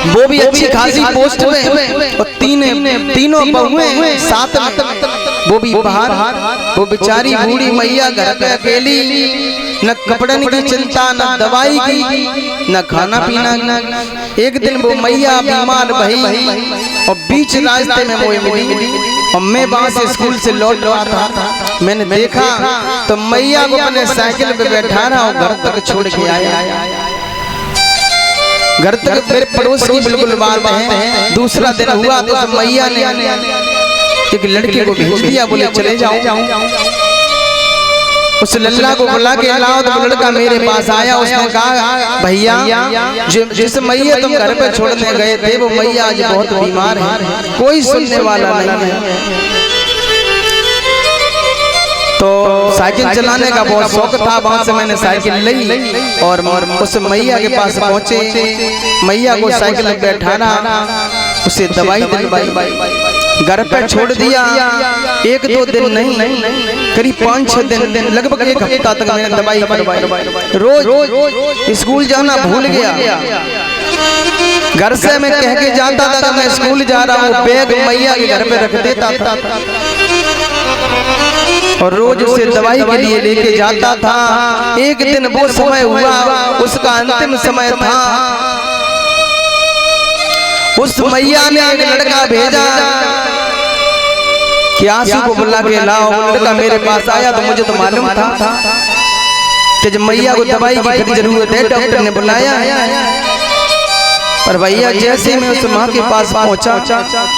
वो भी अच्छी खासी पोस्ट में, और तीनों बहुएं साथ में, वो भी बाहर। वो बेचारी बूढ़ी मैया घर पे अकेली, न कपड़न की चिंता, न दवाई की, न खाना पीना। एक दिन वो मैया बीमार भई और बीच रास्ते में वो मिली, और मैं वहां से स्कूल से लौट रहा था। मैंने देखा तो मैया को अपने साइकिल पे बैठा रहा और घर तक छोड़ के आया। घर तक मेरे पड़ोस की बिल्कुल बात है। दूसरा दिन हुआ तो मैया ने एक लड़के को भेज दिया, बोले चले जाओ। उस लल्ला को बुला के लाओ, तो लड़का मेरे पास आया। उसने कहा भैया, जिस मैया तुम घर पे छोड़ने गए थे वो मैया आज बहुत बीमार है, कोई सुनने वाला नहीं है। तो साइकिल चलाने का बहुत शौक था, वहां से मैंने साइकिल ली और उस मैया के पास पहुंचे। मैया को साइकिल में बैठाना, उसे दवाई दिलवाई, घर पर छोड़ दिया। एक दो दिन नहीं, करीब 5-6 दिन, लगभग एक हफ्ता तक मैंने दवाई करवाई। रोज स्कूल जाना भूल गया। घर से मैं कह के जाता था मैं स्कूल जा रहा हूँ, बैग मैया के घर पे रख देता था और रोज उसे दवाई के लिए लेके जाता था। एक दिन वो समय हुआ, उसका अंतिम समय था। उस मैया ने एक लड़का भेजा कि आंसू को बुला के लाओ। लड़का मेरे पास आया तो मुझे तो मालूम था कि जब मैया को दवाई की जरूरत है, डॉक्टर ने बुलाया। पर भैया जैसे मैं उस माँ के पास पहुंचा,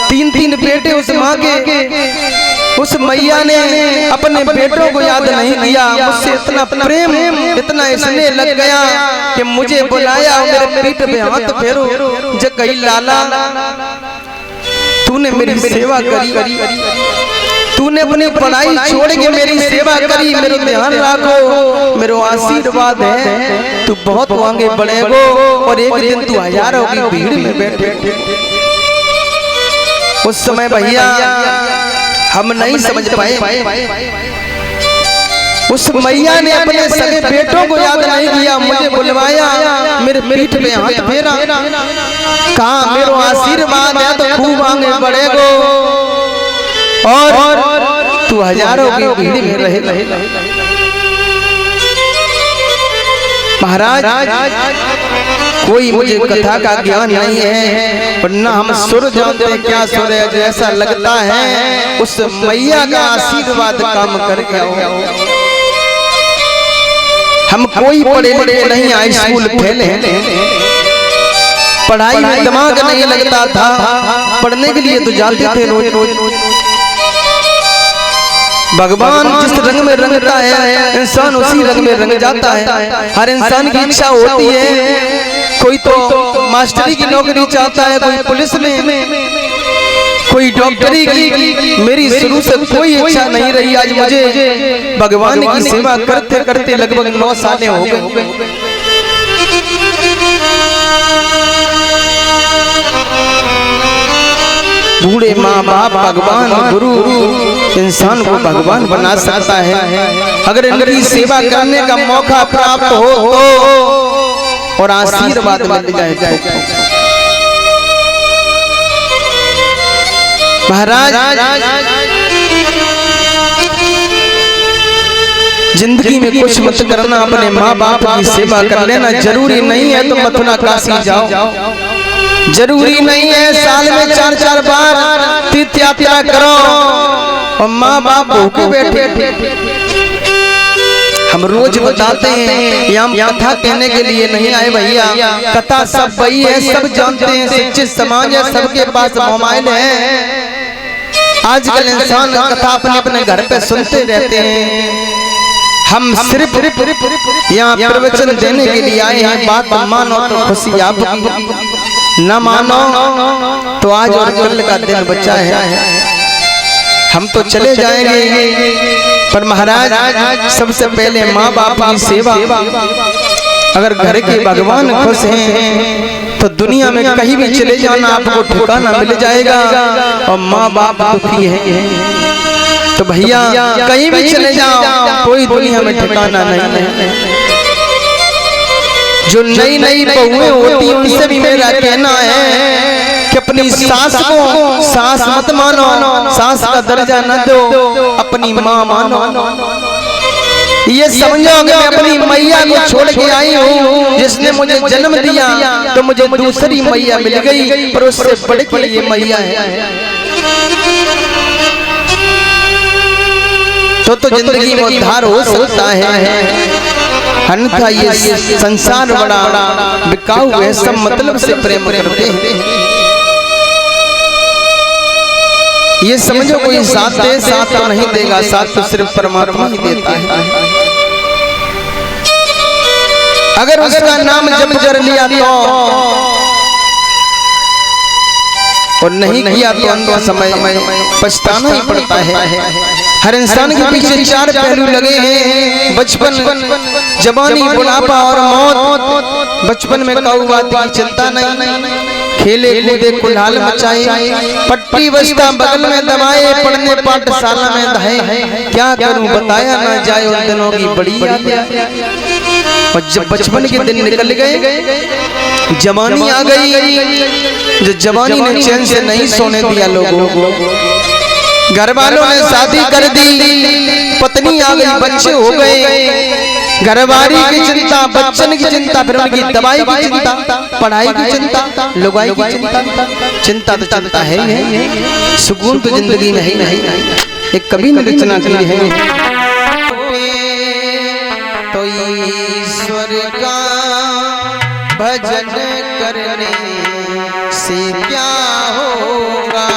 3 बेटे उस माँ के। उस मैया ने अपने बेटों को याद नहीं किया। मुझसे इतना प्रेम, इतना स्नेह लग गया कि मुझे बुलाया, मेरे पीठ पे हाथ फेरो, जो कही लाला तूने मेरी सेवा करी, तूने अपनी पढ़ाई छोड़ के मेरी सेवा करी, मेरे ध्यान रखो, मेरा आशीर्वाद है, तू बहुत आगे बढ़ेगो और एक दिन तू हजारों की भीड़ में बैठे। उस समय भैया हम नहीं समझ पाए। उस मैया ने अपने सगे बेटों को याद नहीं किया, मुझे बुलवाया, मेरे पीठ पे हाथ फेरा, कहा मेरा आशीर्वाद है तो खूब आगे बढ़ेगो और तू हजारों की भीड़ में रहे। महाराज कोई मुझे कथा का ज्ञान नहीं है, वरना हम सुर जानते हैं क्या सुर है। जैसा लगता है उस मैया का आशीर्वाद काम कर गया हो। हम कोई पढ़े लिखे नहीं, हाई स्कूल फेल हैं, पढ़ाई में दिमाग नहीं लगता था, पढ़ने के लिए तो जाते थे रोज। भगवान जिस रंग में रंगता है इंसान उसी रंग में रंग जाता है। हर इंसान की इच्छा होती है, कोई तो मास्टरी की नौकरी चाहता है, कोई पुलिस में, कोई डॉक्टरी की। मेरी शुरू से कोई इच्छा नहीं रही। आज मुझे भगवान की सेवा करते करते लगभग 9 साल हो गए। बूढ़े माँ बाप, भगवान, गुरु इंसान को भगवान बना सकता है अगर इनकी सेवा करने का मौका प्राप्त हो तो और आशीर्वाद मिल जाए। महाराज जिंदगी में कुछ मत करना, अपने माँ बाप की सेवा कर लेना। जरूरी नहीं है तो मथुरा काशी जाओ, जरूरी नहीं है साल में 4-4 बार तीर्थ यात्रा करो और माँ बाप भूखे बैठे। हम रोज बताते हैं, हम कथा कहने के लिए नहीं आए भैया। कथा सब वही है, सब जानते हैं, शिक्षित समाज है, सबके पास मोबाइल है। आजकल इंसान कथा अपने अपने घर पे सुनते रहते हैं। हम सिर्फ यहाँ प्रवचन देने के लिए आए हैं। बात मानो तो खुशी आपकी, न मानो तो आज और कल का दिन बचा है, हम तो चले जाएंगे। पर महाराज सबसे पहले माँ बाप की सेवा। अगर घर के भगवान खुश हैं तो दुनिया में कहीं भी चले जाना आपको ठिकाना मिल जाएगा। और माँ बाप दुखी है तो भैया कहीं भी चले जाओ कोई दुनिया में ठिकाना नहीं है। जो नई नई बहुएं होती उनसे भी मेरा कहना है कि अपनी सास को सास मत मानो, सास का दर्जा न दो, अपनी माँ मानो। ये समझो कि मैं अपनी मैया को छोड़ के आई हूँ जिसने मुझे जन्म दिया, तो मुझे दूसरी मैया मिल गई, पर उससे बढ़ के ये मैया है। तो जिंदगी में उद्धार हो सकता है, अन्यथा ये संसार बड़ा बिकाऊ है, सब मतलब से प्रेम करते हैं। ये समझो कोई साथ दे, साथ तो नहीं देगा, साथ तो सिर्फ परमात्मा ही देता है। अगर उसका नाम जप कर लिया तो और नहीं किया तो अंत समय पछताना ही पड़ता है। हर इंसान के पीछे चार पहलू लगे हैं, बचपन, जवानी, बुढ़ापा और मौत। बचपन में काऊ बात की चिंता नहीं, खेले कूदे कुल्हाल मचाए, पट्टी बस्ता बगल में दबाए, पढ़ने पाठशाला में धाए। क्या करूं बताया ना जाए, उन दिनों की बड़ी याद है। और जब बचपन के दिन निकल गए, जवानी आ गई, जो जवानी ने चैन से नहीं सोने दिया लोगों को। घर वालों ने शादी कर दी, पत्नी आ गई, बच्चे हो गए, घरवारी की चिंता, बच्चन की चिंता, फिर उनकी दवाई की चिंता, पढ़ाई की चिंता, लुगाई की चिंता। चिंता तो चिंता है ही, सुकून तो जिंदगी में ही नहीं। एक कवि ने रचना की है, तो ईश्वर का भजन करने से क्या होगा,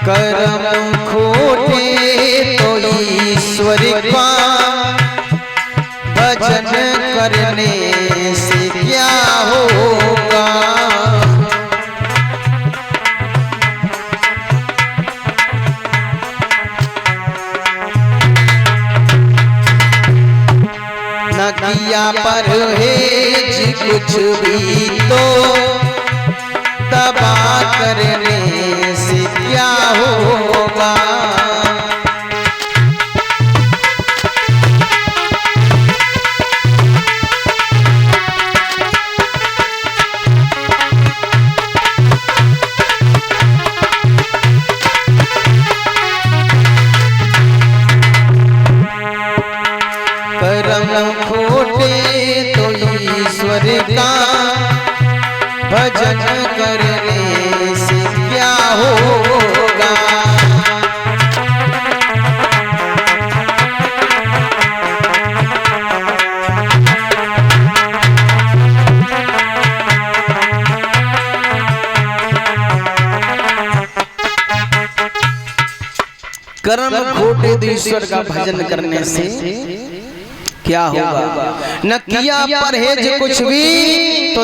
कर्म खोटे तो ईश्वर का भजन करने से क्या होगा। न किया परहेज कुछ भी तो दबा करने से क्या होगा। कर्म खोटे तो ईश्वर का भजन करने से क्या होगा। कर्म खोटे तो ईश्वर का भजन करने से क्या होगा। न किया परहेज कुछ भी तो